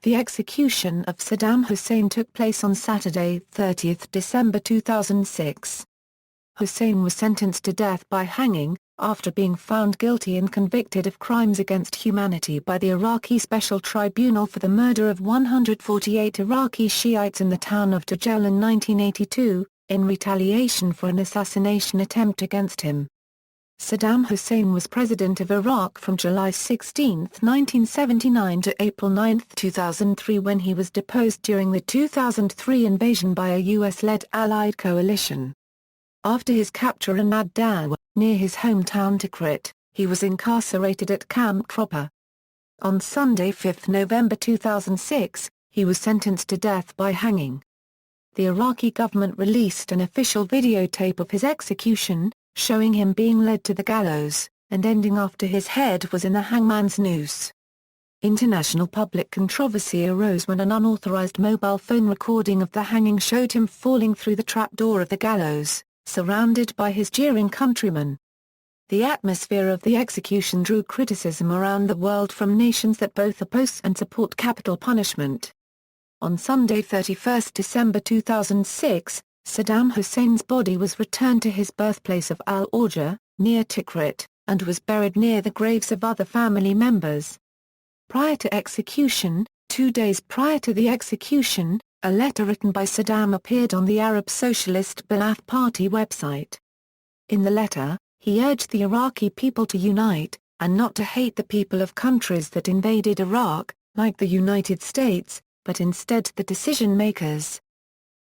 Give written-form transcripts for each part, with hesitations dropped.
The execution of Saddam Hussein took place on Saturday, 30 December 2006. Hussein was sentenced to death by hanging, after being found guilty and convicted of crimes against humanity by the Iraqi Special Tribunal for the murder of 148 Iraqi Shi'ites in the town of Dujail in 1982, in retaliation for an assassination attempt against him. Saddam Hussein was president of Iraq from July 16, 1979 to April 9, 2003 when he was deposed during the 2003 invasion by a US-led Allied coalition. After his capture in ad-Dawr, near his hometown Tikrit, he was incarcerated at Camp Tropper. On Sunday 5 November 2006, he was sentenced to death by hanging. The Iraqi government released an official videotape of his execution, showing him being led to the gallows, and ending after his head was in the hangman's noose. International public controversy arose when an unauthorized mobile phone recording of the hanging showed him falling through the trapdoor of the gallows, surrounded by his jeering countrymen. The atmosphere of the execution drew criticism around the world from nations that both oppose and support capital punishment. On Sunday 31 December 2006, Saddam Hussein's body was returned to his birthplace of Al-Orja, near Tikrit, and was buried near the graves of other family members. Prior to execution, 2 days prior to the execution, a letter written by Saddam appeared on the Arab Socialist Ba'ath Party website. In the letter, he urged the Iraqi people to unite, and not to hate the people of countries that invaded Iraq, like the United States, but instead the decision-makers.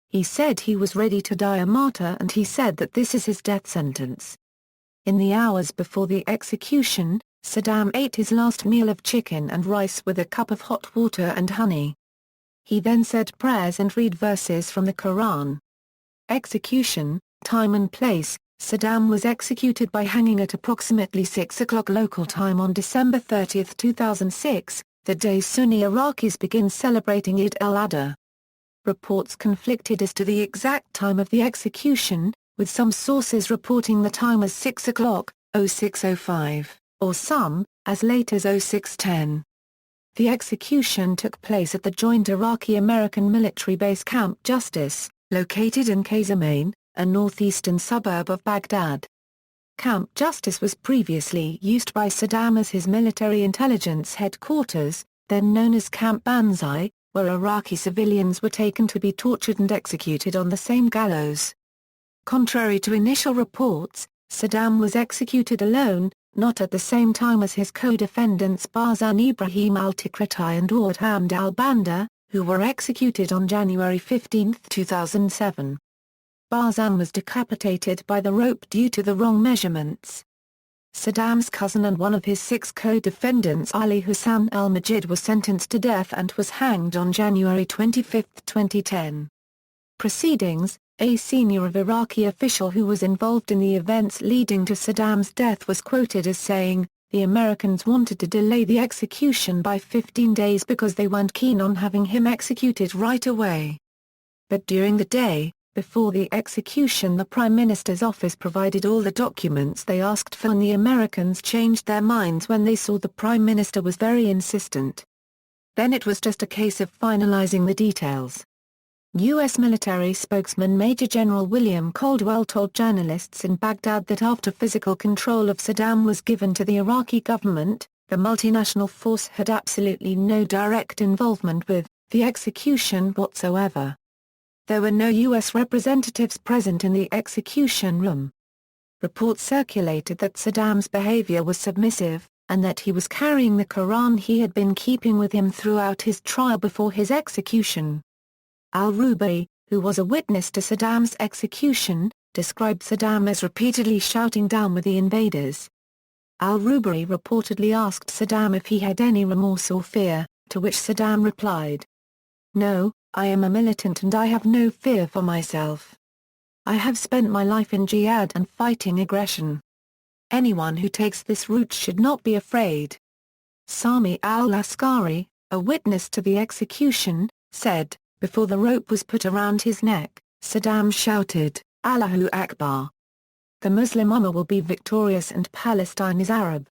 He said he was ready to die a martyr and he said that this is his death sentence. In the hours before the execution, Saddam ate his last meal of chicken and rice with a cup of hot water and honey. He then said prayers and read verses from the Quran. Execution, time and place. Saddam was executed by hanging at approximately 6 o'clock local time on December 30, 2006, the day Sunni Iraqis begin celebrating Eid al-Adha. Reports conflicted as to the exact time of the execution, with some sources reporting the time as 6 o'clock, 06:05, or some, as late as 06:10. The execution took place at the joint Iraqi-American military base Camp Justice, located in Qasemain, a northeastern suburb of Baghdad. Camp Justice was previously used by Saddam as his military intelligence headquarters, then known as Camp Banzai, where Iraqi civilians were taken to be tortured and executed on the same gallows. Contrary to initial reports, Saddam was executed alone, not at the same time as his co-defendants Barzan Ibrahim al-Tikriti and Awad Hamd al-Banda, who were executed on January 15, 2007. Barzan was decapitated by the rope due to the wrong measurements. Saddam's cousin and one of his 6 co-defendants Ali Hassan al-Majid was sentenced to death and was hanged on January 25, 2010. Proceedings. A senior Iraqi official who was involved in the events leading to Saddam's death was quoted as saying, "The Americans wanted to delay the execution by 15 days because they weren't keen on having him executed right away." But during the day, before the execution, the Prime Minister's office provided all the documents they asked for and the Americans changed their minds when they saw the Prime Minister was very insistent. Then it was just a case of finalizing the details. U.S. military spokesman Major General William Caldwell told journalists in Baghdad that after physical control of Saddam was given to the Iraqi government, the multinational force had absolutely no direct involvement with the execution whatsoever. There were no U.S. representatives present in the execution room. Reports circulated that Saddam's behavior was submissive, and that he was carrying the Quran he had been keeping with him throughout his trial before his execution. Al-Rubai, who was a witness to Saddam's execution, described Saddam as repeatedly shouting "Down with the invaders." Al-Rubai reportedly asked Saddam if he had any remorse or fear, to which Saddam replied, "No, I am a militant and I have no fear for myself. I have spent my life in jihad and fighting aggression. Anyone who takes this route should not be afraid." Sami al-Askari, a witness to the execution, said, "Before the rope was put around his neck, Saddam shouted, 'Allahu Akbar. The Muslim Ummah will be victorious and Palestine is Arab.'"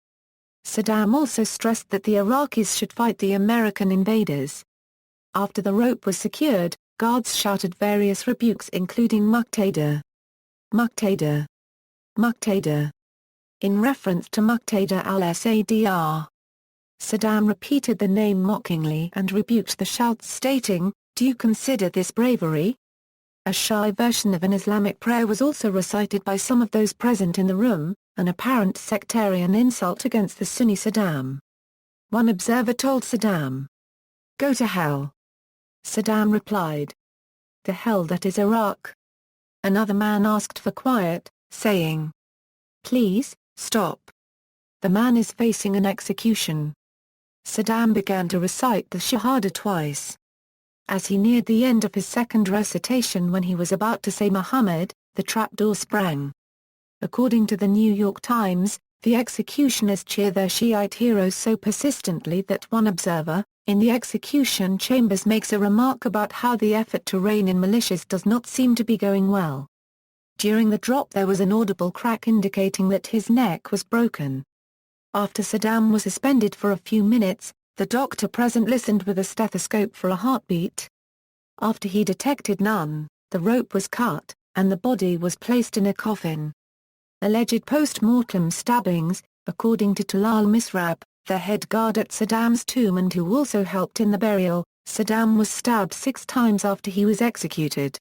Saddam also stressed that the Iraqis should fight the American invaders. After the rope was secured, guards shouted various rebukes including Muqtada, Muqtada, Muqtada, in reference to Muqtada al-Sadr. Saddam repeated the name mockingly and rebuked the shouts, stating, "Do you consider this bravery?" A Shi'i version of an Islamic prayer was also recited by some of those present in the room, an apparent sectarian insult against the Sunni Saddam. One observer told Saddam, "Go to hell." Saddam replied, "The hell that is Iraq." Another man asked for quiet, saying, "Please, stop. The man is facing an execution." Saddam began to recite the Shahada twice. As he neared the end of his second recitation, when he was about to say Muhammad, the trapdoor sprang. According to the New York Times, the executioners cheer their Shiite heroes so persistently that one observer, in the execution chambers, makes a remark about how the effort to rein in militias does not seem to be going well. During the drop there was an audible crack indicating that his neck was broken. After Saddam was suspended for a few minutes, the doctor present listened with a stethoscope for a heartbeat. After he detected none, the rope was cut, and the body was placed in a coffin. Alleged post-mortem stabbings, according to Talal Misrab, the head guard at Saddam's tomb and who also helped in the burial, Saddam was stabbed 6 times after he was executed.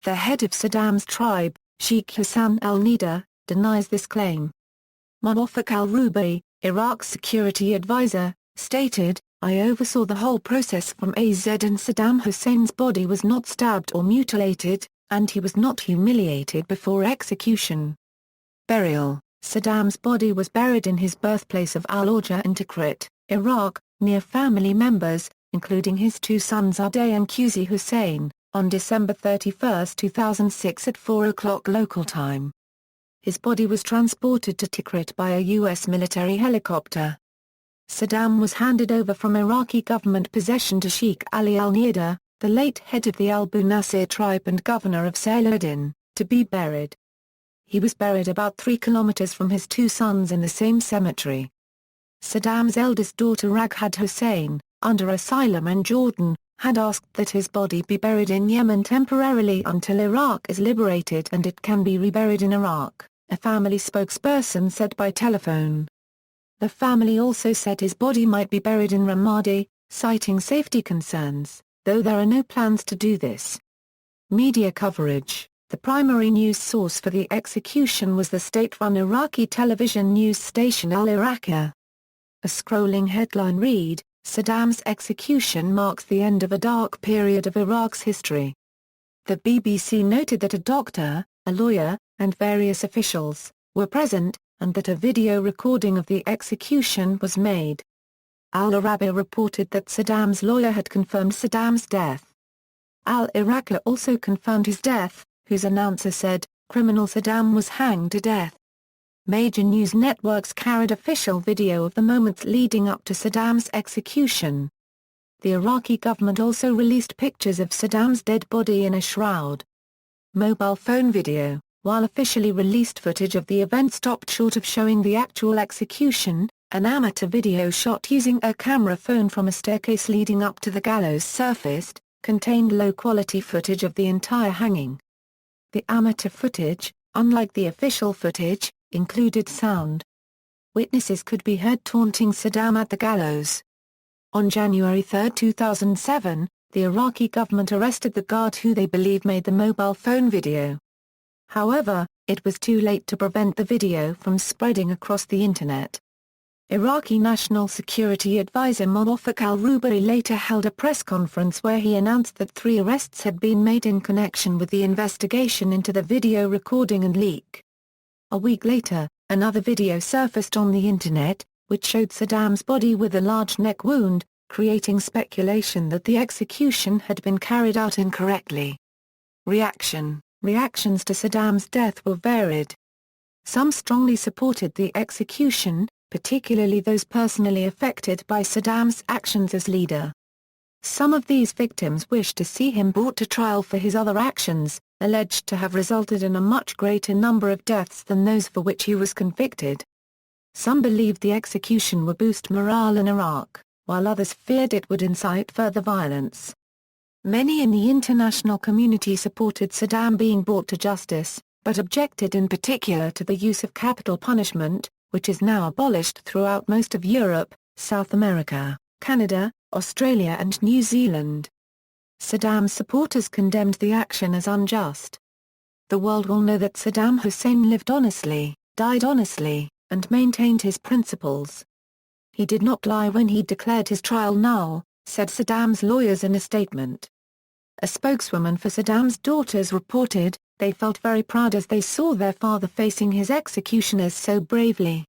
The head of Saddam's tribe, Sheikh Hassan al-Nida, denies this claim. Muwaffaq al-Rubai, Iraq's security advisor, stated, "I oversaw the whole process from AZ and Saddam Hussein's body was not stabbed or mutilated, and he was not humiliated before execution." Burial: Saddam's body was buried in his birthplace of Al-Awja in Tikrit, Iraq, near family members, including his 2 sons Uday and Quzi Hussein, on December 31, 2006 at 4 o'clock local time. His body was transported to Tikrit by a U.S. military helicopter. Saddam was handed over from Iraqi government possession to Sheikh Ali al-Nida, the late head of the Al-Bu Nasir tribe and governor of Saladin, to be buried. He was buried about 3 kilometers from his 2 sons in the same cemetery. Saddam's eldest daughter Raghad Hussein, under asylum in Jordan, had asked that his body be buried in Yemen temporarily until Iraq is liberated and it can be reburied in Iraq, a family spokesperson said by telephone. The family also said his body might be buried in Ramadi, citing safety concerns, though there are no plans to do this. Media coverage: the primary news source for the execution was the state-run Iraqi television news station Al-Iraqi. A scrolling headline read, "Saddam's execution marks the end of a dark period of Iraq's history." The BBC noted that a doctor, a lawyer, and various officials were present, and that a video recording of the execution was made. Al-Arabi reported that Saddam's lawyer had confirmed Saddam's death. Al-Iraqi also confirmed his death, whose announcer said, "Criminal Saddam was hanged to death." Major news networks carried official video of the moments leading up to Saddam's execution. The Iraqi government also released pictures of Saddam's dead body in a shroud. Mobile phone video: while officially released footage of the event stopped short of showing the actual execution, an amateur video shot using a camera phone from a staircase leading up to the gallows surfaced, contained low-quality footage of the entire hanging. The amateur footage, unlike the official footage, included sound. Witnesses could be heard taunting Saddam at the gallows. On January 3, 2007, the Iraqi government arrested the guard who they believe made the mobile phone video. However, it was too late to prevent the video from spreading across the Internet. Iraqi National Security Advisor Muwaffaq al-Rubai later held a press conference where he announced that 3 arrests had been made in connection with the investigation into the video recording and leak. A week later, another video surfaced on the Internet, which showed Saddam's body with a large neck wound, creating speculation that the execution had been carried out incorrectly. Reactions to Saddam's death were varied. Some strongly supported the execution, particularly those personally affected by Saddam's actions as leader. Some of these victims wished to see him brought to trial for his other actions, alleged to have resulted in a much greater number of deaths than those for which he was convicted. Some believed the execution would boost morale in Iraq, while others feared it would incite further violence. Many in the international community supported Saddam being brought to justice, but objected in particular to the use of capital punishment, which is now abolished throughout most of Europe, South America, Canada, Australia and New Zealand. Saddam's supporters condemned the action as unjust. The world will know that Saddam Hussein lived honestly, died honestly, and maintained his principles. He did not lie when he declared his trial null, said Saddam's lawyers in a statement. A spokeswoman for Saddam's daughters reported, "They felt very proud as they saw their father facing his executioners so bravely."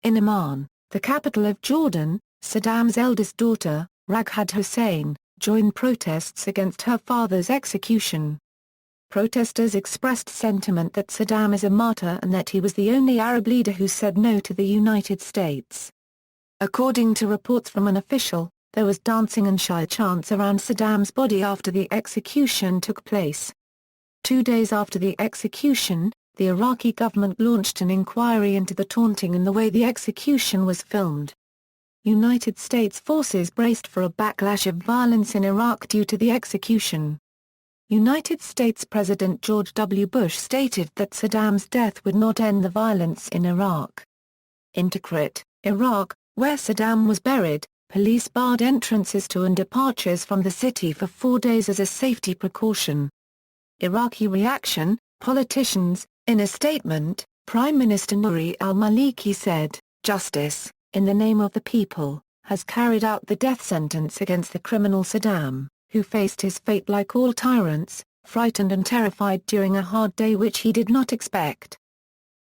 In Amman, the capital of Jordan, Saddam's eldest daughter, Raghad Hussein, joined protests against her father's execution. Protesters expressed sentiment that Saddam is a martyr and that he was the only Arab leader who said no to the United States. According to reports from an official, there was dancing and shy chants around Saddam's body after the execution took place. 2 days after the execution, the Iraqi government launched an inquiry into the taunting and the way the execution was filmed. United States forces braced for a backlash of violence in Iraq due to the execution. United States President George W. Bush stated that Saddam's death would not end the violence in Iraq. In Tikrit, Iraq, where Saddam was buried, police barred entrances to and departures from the city for 4 days as a safety precaution. Iraqi reaction, politicians. In a statement, Prime Minister Nouri al-Maliki said, "Justice, in the name of the people, has carried out the death sentence against the criminal Saddam, who faced his fate like all tyrants, frightened and terrified during a hard day which he did not expect."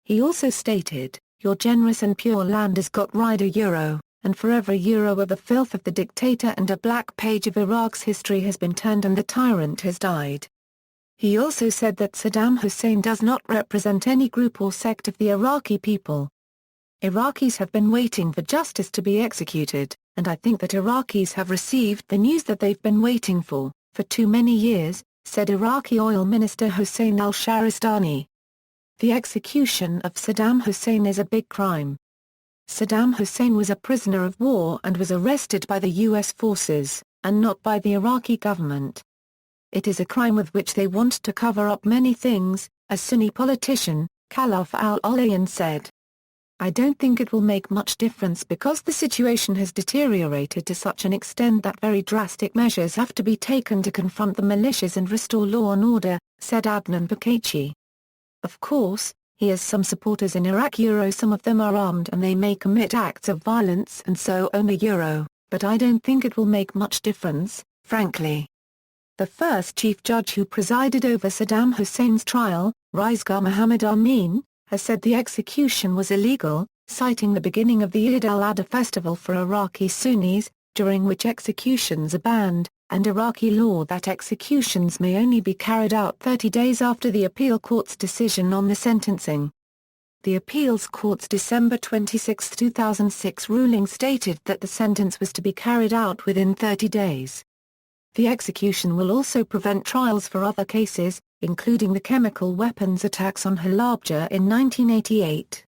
He also stated, "Your generous and pure land has got rid of euro, and for every euro of the filth of the dictator and a black page of Iraq's history has been turned and the tyrant has died." He also said that Saddam Hussein does not represent any group or sect of the Iraqi people. "Iraqis have been waiting for justice to be executed, and I think that Iraqis have received the news that they've been waiting for too many years," said Iraqi Oil Minister Hossein al-Shahristani. The execution of Saddam Hussein is a big crime. Saddam Hussein was a prisoner of war and was arrested by the U.S. forces, and not by the Iraqi government. "It is a crime with which they want to cover up many things," a Sunni politician, Khalaf al-Olayan said. "I don't think it will make much difference because the situation has deteriorated to such an extent that very drastic measures have to be taken to confront the militias and restore law and order," said Adnan Bakachi. "Of course, he has some supporters in Iraq. Some of them are armed and they may commit acts of violence and so own a euro, but I don't think it will make much difference, frankly." The first chief judge who presided over Saddam Hussein's trial, Rizgar Mohammed Amin, has said the execution was illegal, citing the beginning of the Eid al-Adha festival for Iraqi Sunnis, during which executions are banned, and Iraqi law that executions may only be carried out 30 days after the appeal court's decision on the sentencing. The appeals court's December 26, 2006 ruling stated that the sentence was to be carried out within 30 days. The execution will also prevent trials for other cases, including the chemical weapons attacks on Halabja in 1988.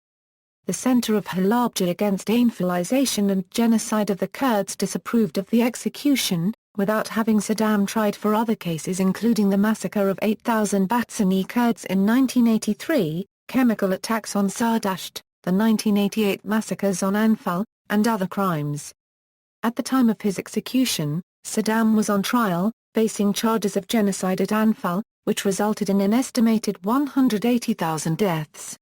The Center of Halabja against Infiltration and Genocide of the Kurds disapproved of the execution, without having Saddam tried for other cases including the massacre of 8,000 Batsani Kurds in 1983, chemical attacks on Sardasht, the 1988 massacres on Anfal, and other crimes. At the time of his execution, Saddam was on trial, facing charges of genocide at Anfal, which resulted in an estimated 180,000 deaths.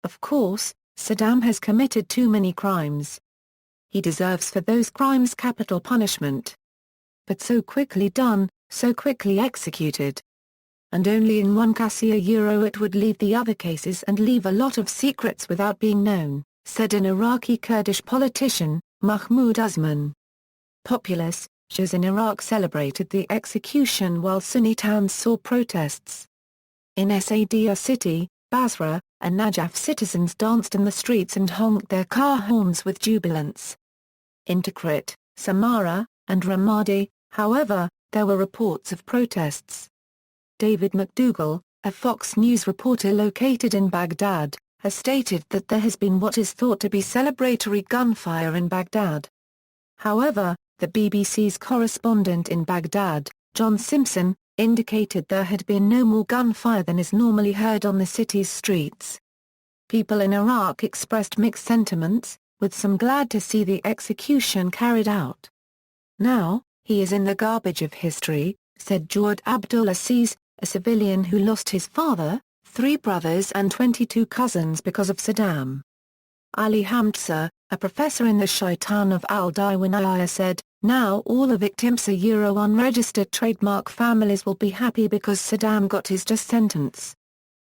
Of course, Saddam has committed too many crimes. He deserves for those crimes capital punishment. But so quickly done, so quickly executed. And only in one case it would leave the other cases and leave a lot of secrets without being known, said an Iraqi Kurdish politician, Mahmoud Usman. Populace, Shias in Iraq celebrated the execution while Sunni towns saw protests. In Sadr city, Basra, and Najaf citizens danced in the streets and honked their car horns with jubilance. In Tikrit, Samarra, and Ramadi, however, there were reports of protests. David McDougall, a Fox News reporter located in Baghdad, has stated that there has been what is thought to be celebratory gunfire in Baghdad. However, the BBC's correspondent in Baghdad, John Simpson, indicated there had been no more gunfire than is normally heard on the city's streets. People in Iraq expressed mixed sentiments, with some glad to see the execution carried out. "Now, he is in the garbage of history," said Jawad Abdul Aziz, a civilian who lost his father, 3 brothers and 22 cousins because of Saddam. Ali Hamdsa, a professor in the Shia town of Al-Diwaniyah said, "Now all the victims are unregistered trademark families will be happy because Saddam got his just sentence."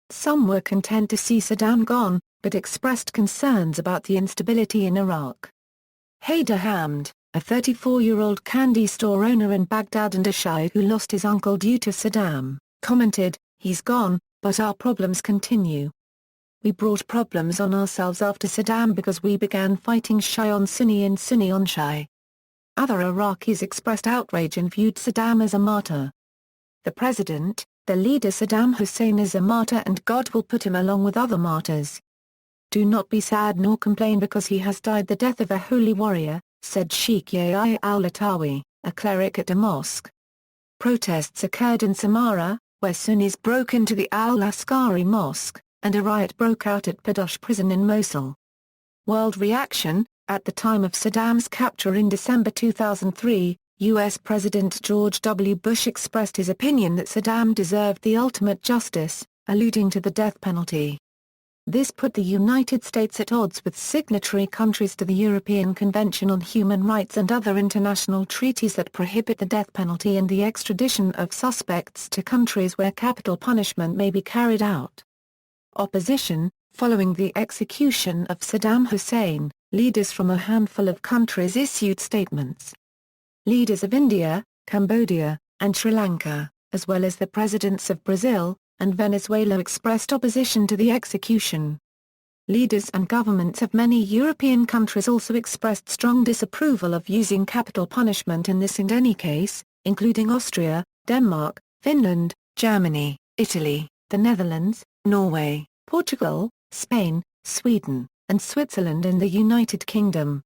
Some were content to see Saddam gone, but expressed concerns about the instability in Iraq. Haider Hamd, a 34-year-old candy store owner in Baghdad and a Shia who lost his uncle due to Saddam, commented, "He's gone, but our problems continue. We brought problems on ourselves after Saddam because we began fighting Shia on Sunni and Sunni on Shia." Other Iraqis expressed outrage and viewed Saddam as a martyr. "The president, the leader Saddam Hussein is a martyr and God will put him along with other martyrs. Do not be sad nor complain because he has died the death of a holy warrior," said Sheikh Yahya al-Latawi, a cleric at a mosque. Protests occurred in Samarra, where Sunnis broke into the al-Askari mosque, and a riot broke out at Padosh prison in Mosul. World reaction: at the time of Saddam's capture in December 2003, U.S. President George W. Bush expressed his opinion that Saddam deserved the ultimate justice, alluding to the death penalty. This put the United States at odds with signatory countries to the European Convention on Human Rights and other international treaties that prohibit the death penalty and the extradition of suspects to countries where capital punishment may be carried out. Opposition: following the execution of Saddam Hussein, leaders from a handful of countries issued statements. Leaders of India, Cambodia, and Sri Lanka, as well as the presidents of Brazil and Venezuela expressed opposition to the execution. Leaders and governments of many European countries also expressed strong disapproval of using capital punishment in this and any case, including Austria, Denmark, Finland, Germany, Italy, the Netherlands, Norway, Portugal, Spain, Sweden, and Switzerland and the United Kingdom.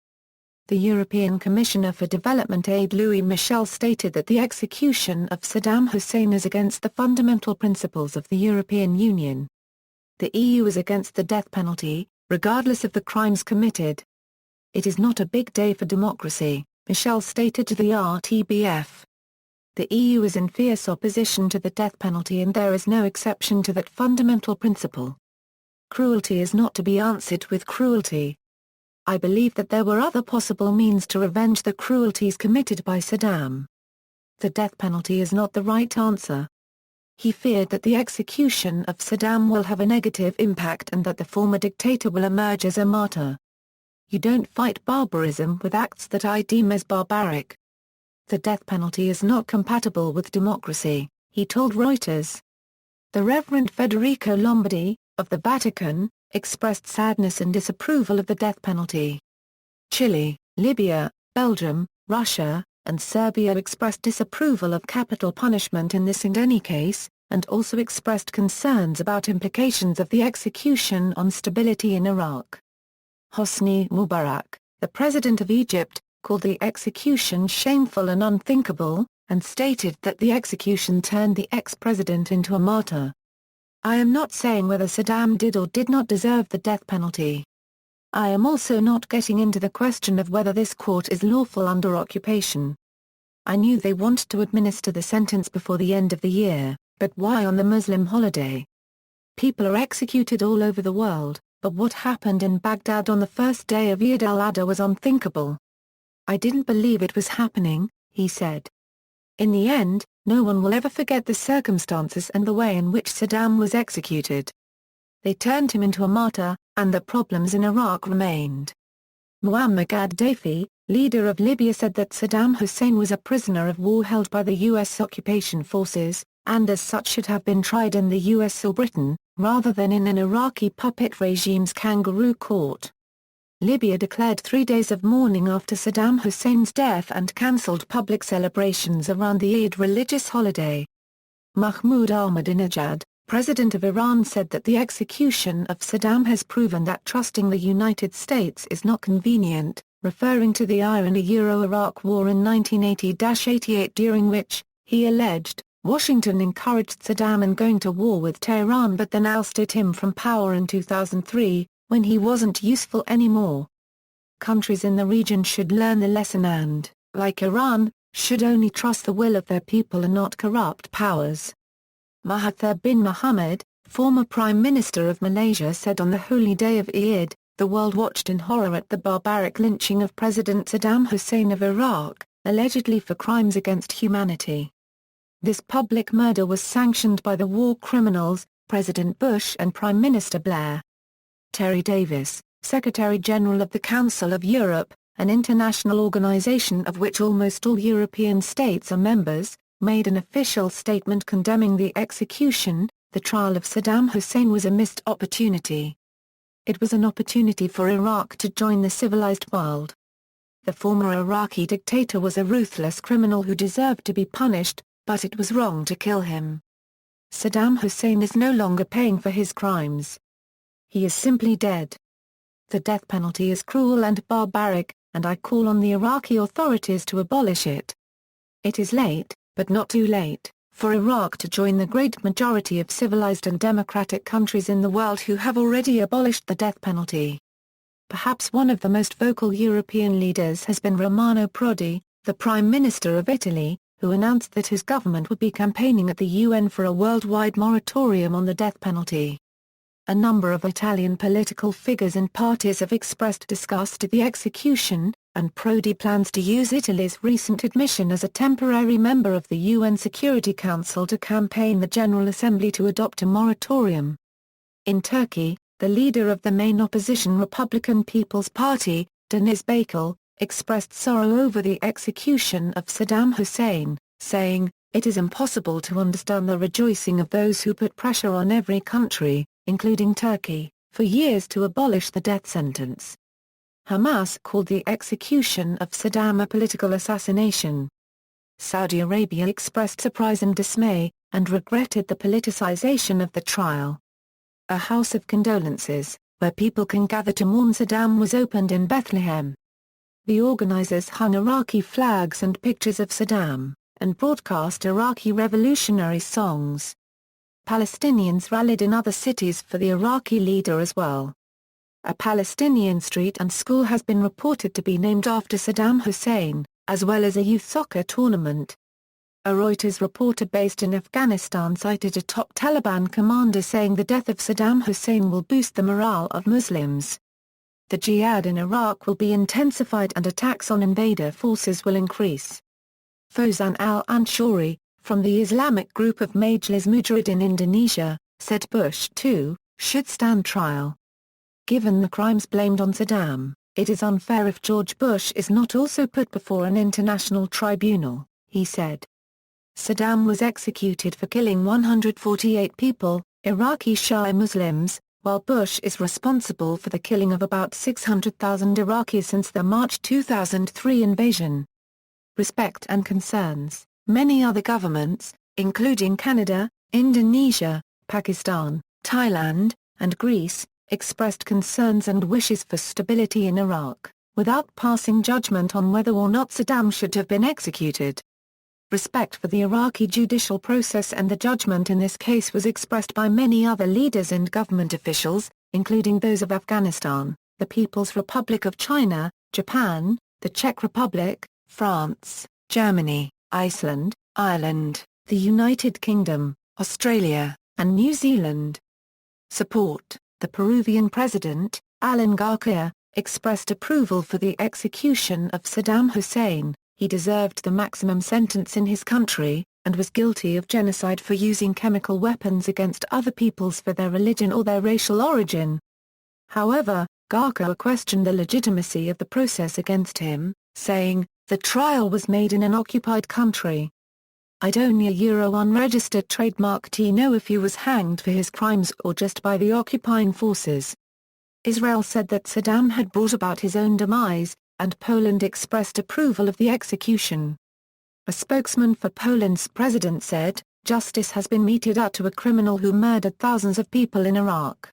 The European Commissioner for Development Aid Louis Michel stated that the execution of Saddam Hussein is against the fundamental principles of the European Union. The EU is against the death penalty, regardless of the crimes committed. "It is not a big day for democracy," Michel stated to the RTBF. The EU is in fierce opposition to the death penalty and there is no exception to that fundamental principle. Cruelty is not to be answered with cruelty. I believe that there were other possible means to revenge the cruelties committed by Saddam. The death penalty is not the right answer. He feared that the execution of Saddam will have a negative impact and that the former dictator will emerge as a martyr. You don't fight barbarism with acts that I deem as barbaric. The death penalty is not compatible with democracy, he told Reuters. The Reverend Federico Lombardi, of the Vatican, expressed sadness and disapproval of the death penalty. Chile, Libya, Belgium, Russia, and Serbia expressed disapproval of capital punishment in this and any case, and also expressed concerns about implications of the execution on stability in Iraq. Hosni Mubarak, the president of Egypt, called the execution shameful and unthinkable, and stated that the execution turned the ex-president into a martyr. "I am not saying whether Saddam did or did not deserve the death penalty. I am also not getting into the question of whether this court is lawful under occupation. I knew they wanted to administer the sentence before the end of the year, but why on the Muslim holiday? People are executed all over the world, but what happened in Baghdad on the first day of Eid al-Adha was unthinkable. I didn't believe it was happening," he said. In the end, no one will ever forget the circumstances and the way in which Saddam was executed. They turned him into a martyr, and the problems in Iraq remained. Muammar Gaddafi, leader of Libya, said that Saddam Hussein was a prisoner of war held by the U.S. occupation forces, and as such should have been tried in the U.S. or Britain, rather than in an Iraqi puppet regime's kangaroo court. Libya declared 3 days of mourning after Saddam Hussein's death and cancelled public celebrations around the Eid religious holiday. Mahmoud Ahmadinejad, president of Iran, said that the execution of Saddam has proven that trusting the United States is not convenient, referring to the Iran-Iraq war in 1980-88 during which, He alleged, Washington encouraged Saddam in going to war with Tehran but then ousted him from power in 2003, when he wasn't useful anymore. Countries in the region should learn the lesson and, like Iran, should only trust the will of their people and not corrupt powers. Mahathir bin Mohamad, former Prime Minister of Malaysia, said on the holy day of Eid, the world watched in horror at the barbaric lynching of President Saddam Hussein of Iraq, allegedly for crimes against humanity. This public murder was sanctioned by the war criminals, President Bush and Prime Minister Blair. Terry Davis, Secretary-General of the Council of Europe, an international organization of which almost all European states are members, made an official statement condemning the execution. The trial of Saddam Hussein was a missed opportunity. It was an opportunity for Iraq to join the civilized world. The former Iraqi dictator was a ruthless criminal who deserved to be punished, but it was wrong to kill him. Saddam Hussein is no longer paying for his crimes. He is simply dead. The death penalty is cruel and barbaric, and I call on the Iraqi authorities to abolish it. It is late, but not too late, for Iraq to join the great majority of civilized and democratic countries in the world who have already abolished the death penalty. Perhaps one of the most vocal European leaders has been Romano Prodi, the Prime Minister of Italy, who announced that his government would be campaigning at the UN for a worldwide moratorium on the death penalty. A number of Italian political figures and parties have expressed disgust at the execution, and Prodi plans to use Italy's recent admission as a temporary member of the UN Security Council to campaign the General Assembly to adopt a moratorium. In Turkey, the leader of the main opposition Republican People's Party, Deniz Baykal, expressed sorrow over the execution of Saddam Hussein, saying, "It is impossible to understand the rejoicing of those who put pressure on every country, including Turkey, for years to abolish the death sentence." Hamas called the execution of Saddam a political assassination. Saudi Arabia expressed surprise and dismay, and regretted the politicization of the trial. A house of condolences, where people can gather to mourn Saddam, was opened in Bethlehem. The organizers hung Iraqi flags and pictures of Saddam, and broadcast Iraqi revolutionary songs. Palestinians rallied in other cities for the Iraqi leader as well. A Palestinian street and school has been reported to be named after Saddam Hussein, as well as a youth soccer tournament. A Reuters reporter based in Afghanistan cited a top Taliban commander saying the death of Saddam Hussein will boost the morale of Muslims. The jihad in Iraq will be intensified and attacks on invader forces will increase. Fauzan al-Anshauri, from the Islamic group of Majlis Mujahidin in Indonesia, said Bush too should stand trial. Given the crimes blamed on Saddam, it is unfair if George Bush is not also put before an international tribunal, he said. Saddam was executed for killing 148 people, Iraqi Shia Muslims, while Bush is responsible for the killing of about 600,000 Iraqis since the March 2003 invasion. Respect and concerns. Many other governments, including Canada, Indonesia, Pakistan, Thailand, and Greece, expressed concerns and wishes for stability in Iraq, without passing judgment on whether or not Saddam should have been executed. Respect for the Iraqi judicial process and the judgment in this case was expressed by many other leaders and government officials, including those of Afghanistan, the People's Republic of China, Japan, the Czech Republic, France, Germany, Iceland, Ireland, the United Kingdom, Australia, and New Zealand. Support. The Peruvian president, Alan Garcia, expressed approval for the execution of Saddam Hussein. He deserved the maximum sentence in his country, and was guilty of genocide for using chemical weapons against other peoples for their religion or their racial origin. However, Garcia questioned the legitimacy of the process against him, saying, "The trial was made in an occupied country. I'd only unregistered trademark to know if he was hanged for his crimes or just by the occupying forces." Israel said that Saddam had brought about his own demise, and Poland expressed approval of the execution. A spokesman for Poland's president said, "Justice has been meted out to a criminal who murdered thousands of people in Iraq."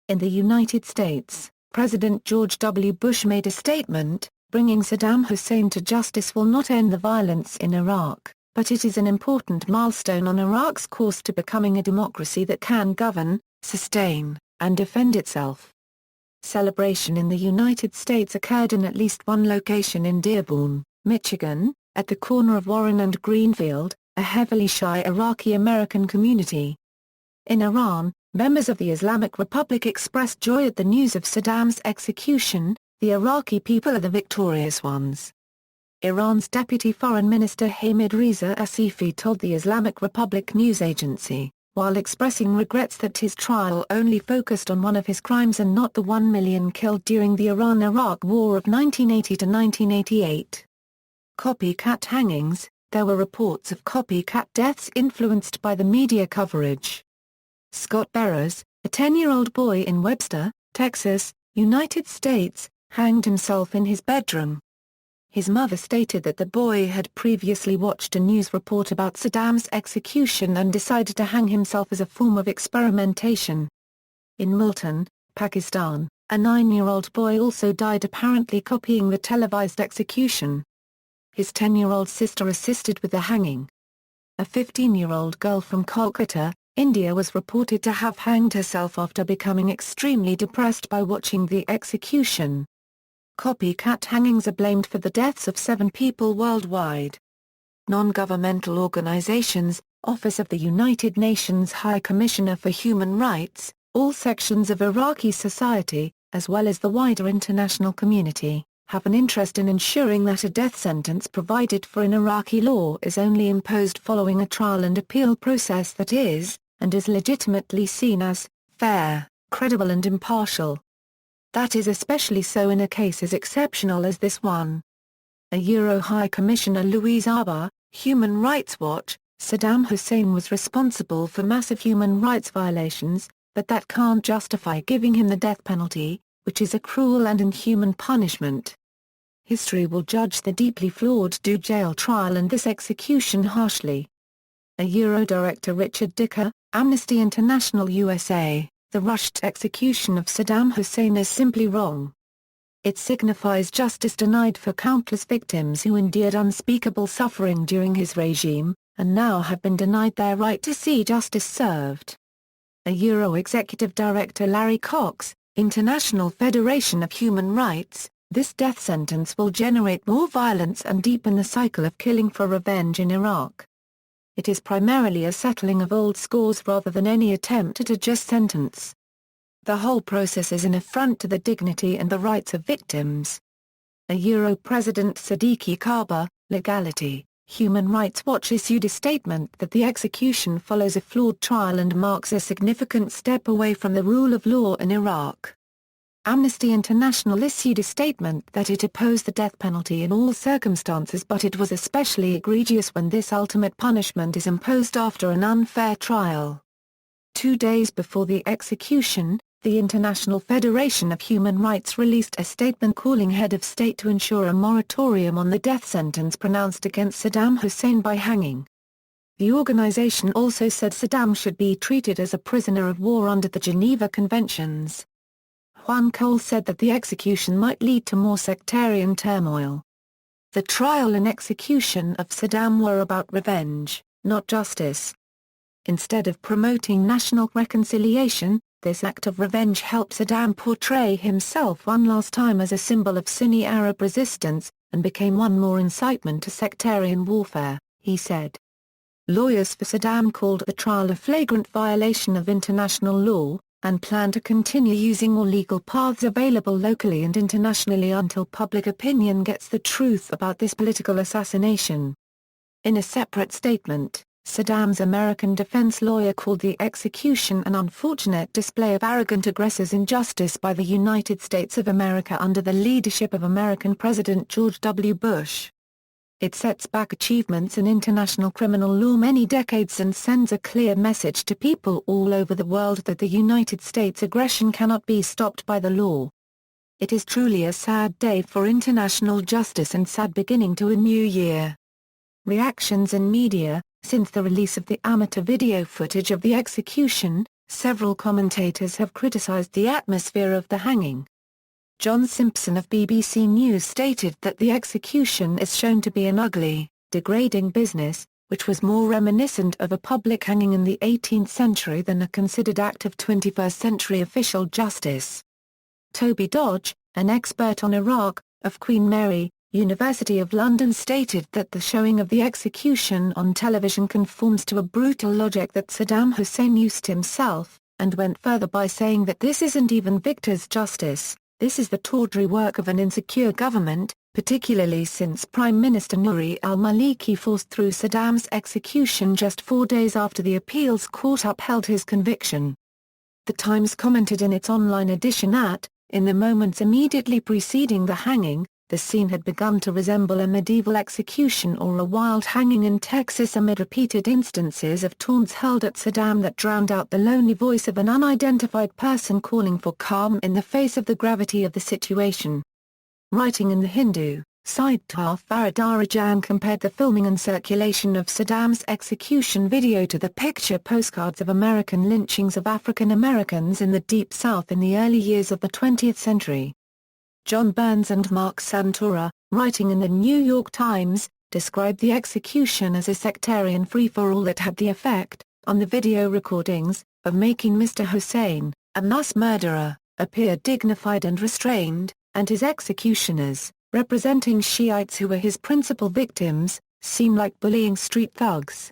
In the United States, President George W. Bush made a statement, "Bringing Saddam Hussein to justice will not end the violence in Iraq. but it is an important milestone on Iraq's course to becoming a democracy that can govern, sustain, and defend itself. Celebration in the United States occurred in at least one location in Dearborn, Michigan, at the corner of Warren and Greenfield, a heavily Shia Iraqi-American community. In Iran, members of the Islamic Republic expressed joy at the news of Saddam's execution. The Iraqi people are the victorious ones. Iran's Deputy Foreign Minister Hamid Reza Asifi told the Islamic Republic news agency, while expressing regrets that his trial only focused on one of his crimes and not the 1 million killed during the Iran-Iraq War of 1980 to 1988. Copycat hangings. There were reports of copycat deaths influenced by the media coverage. Scott Berrers, a 10-year-old boy in Webster, Texas, United States, hanged himself in his bedroom. His mother stated that the boy had previously watched a news report about Saddam's execution and decided to hang himself as a form of experimentation. In Multan, Pakistan, a 9-year-old boy also died apparently copying the televised execution. His 10-year-old sister assisted with the hanging. A 15-year-old girl from Kolkata, India was reported to have hanged herself after becoming extremely depressed by watching the execution. Copycat hangings are blamed for the deaths of 7 people worldwide. Non-governmental organizations, Office of the United Nations High Commissioner for Human Rights, all sections of Iraqi society, as well as the wider international community, have an interest in ensuring that a death sentence provided for in Iraqi law is only imposed following a trial and appeal process that is, and is legitimately seen as, fair, credible and impartial. That is especially so in a case as exceptional as this one. A High Commissioner Louise Arbour, Human Rights Watch, Saddam Hussein was responsible for massive human rights violations, but that can't justify giving him the death penalty, which is a cruel and inhuman punishment. History will judge the deeply flawed Dujail trial and this execution harshly. Director Richard Dicker, Amnesty International USA. The rushed execution of Saddam Hussein is simply wrong. It signifies justice denied for countless victims who endured unspeakable suffering during his regime, and now have been denied their right to see justice served. Executive Director Larry Cox, International Federation of Human Rights, this death sentence will generate more violence and deepen the cycle of killing for revenge in Iraq. It is primarily a settling of old scores rather than any attempt at a just sentence. The whole process is an affront to the dignity and the rights of victims. President Sadiq Kaba, Legality, Human Rights Watch issued a statement that the execution follows a flawed trial and marks a significant step away from the rule of law in Iraq. Amnesty International issued a statement that it opposed the death penalty in all circumstances, but it was especially egregious when this ultimate punishment is imposed after an unfair trial. 2 days before the execution, the International Federation of Human Rights released a statement calling head of state to ensure a moratorium on the death sentence pronounced against Saddam Hussein by hanging. The organization also said Saddam should be treated as a prisoner of war under the Geneva Conventions. Juan Cole said that the execution might lead to more sectarian turmoil. The trial and execution of Saddam were about revenge, not justice. Instead of promoting national reconciliation, this act of revenge helped Saddam portray himself one last time as a symbol of Sunni Arab resistance, and became one more incitement to sectarian warfare, he said. Lawyers for Saddam called the trial a flagrant violation of international law, and plan to continue using all legal paths available locally and internationally until public opinion gets the truth about this political assassination. In a separate statement, Saddam's American defense lawyer called the execution an unfortunate display of arrogant aggressors' injustice by the United States of America under the leadership of American President George W. Bush. It sets back achievements in international criminal law many decades and sends a clear message to people all over the world that the United States' aggression cannot be stopped by the law. It is truly a sad day for international justice and sad beginning to a new year. Reactions in media. Since the release of the amateur video footage of the execution, several commentators have criticized the atmosphere of the hanging. John Simpson of BBC News stated that the execution is shown to be an ugly, degrading business, which was more reminiscent of a public hanging in the 18th century than a considered act of 21st century official justice. Toby Dodge, an expert on Iraq, of Queen Mary, University of London stated that the showing of the execution on television conforms to a brutal logic that Saddam Hussein used himself, and went further by saying that this isn't even victor's justice, this is the tawdry work of an insecure government, particularly since Prime Minister Nouri al-Maliki forced through Saddam's execution just 4 days after the appeals court upheld his conviction. The Times commented in its online edition in the moments immediately preceding the hanging, the scene had begun to resemble a medieval execution or a wild hanging in Texas amid repeated instances of taunts hurled at Saddam that drowned out the lonely voice of an unidentified person calling for calm in the face of the gravity of the situation. Writing in The Hindu, Siddharth Varadarajan compared the filming and circulation of Saddam's execution video to the picture postcards of American lynchings of African Americans in the Deep South in the early years of the 20th century. John Burns and Mark Santora, writing in the New York Times, described the execution as a sectarian free-for-all that had the effect, on the video recordings, of making Mr. Hussein, a mass murderer, appear dignified and restrained, and his executioners, representing Shiites who were his principal victims, seem like bullying street thugs.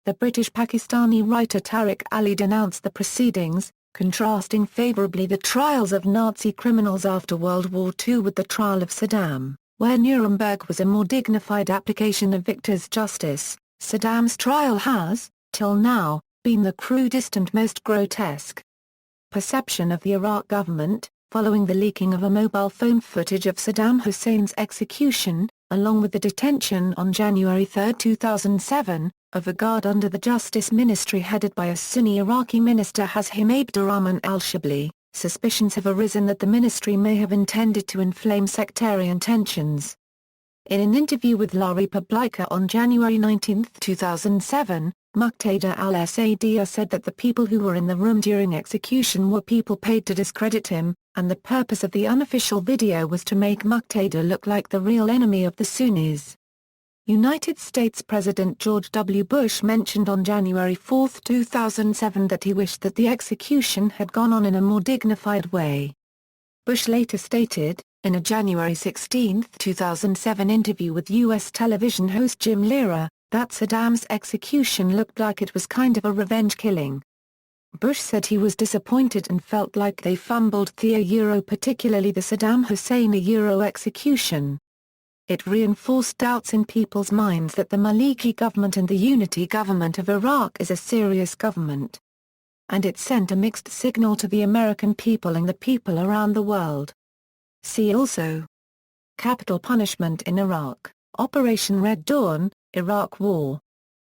The British-Pakistani writer Tariq Ali denounced the proceedings, contrasting favorably the trials of Nazi criminals after World War II with the trial of Saddam, where Nuremberg was a more dignified application of victor's justice. Saddam's trial has, till now, been the crudest and most grotesque. Perception of the Iraq government, following the leaking of a mobile phone footage of Saddam Hussein's execution, along with the detention on January 3, 2007, of a guard under the Justice Ministry headed by a Sunni Iraqi minister Hazim Abdurrahman al-Shibli, suspicions have arisen that the ministry may have intended to inflame sectarian tensions. In an interview with La Repubblica on January 19, 2007, Muqtada al-Sadr said that the people who were in the room during execution were people paid to discredit him, and the purpose of the unofficial video was to make Muqtada look like the real enemy of the Sunnis. United States President George W. Bush mentioned on January 4, 2007 that he wished that the execution had gone on in a more dignified way. Bush later stated, in a January 16, 2007 interview with U.S. television host Jim Lehrer, that Saddam's execution looked like it was kind of a revenge killing. Bush said he was disappointed and felt like they fumbled particularly the Saddam Hussein execution. It reinforced doubts in people's minds that the Maliki government and the unity government of Iraq is a serious government. And it sent a mixed signal to the American people and the people around the world. See also: Capital punishment in Iraq, Operation Red Dawn, Iraq War.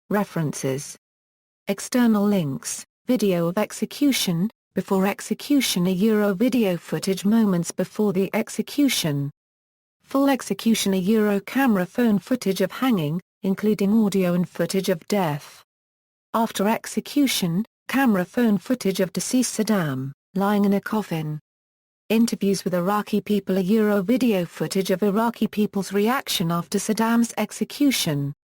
References. External links: Video of execution, before execution video footage moments before the execution. Full execution camera phone footage of hanging, including audio and footage of death. After execution, camera phone footage of deceased Saddam, lying in a coffin. Interviews with Iraqi people video footage of Iraqi people's reaction after Saddam's execution.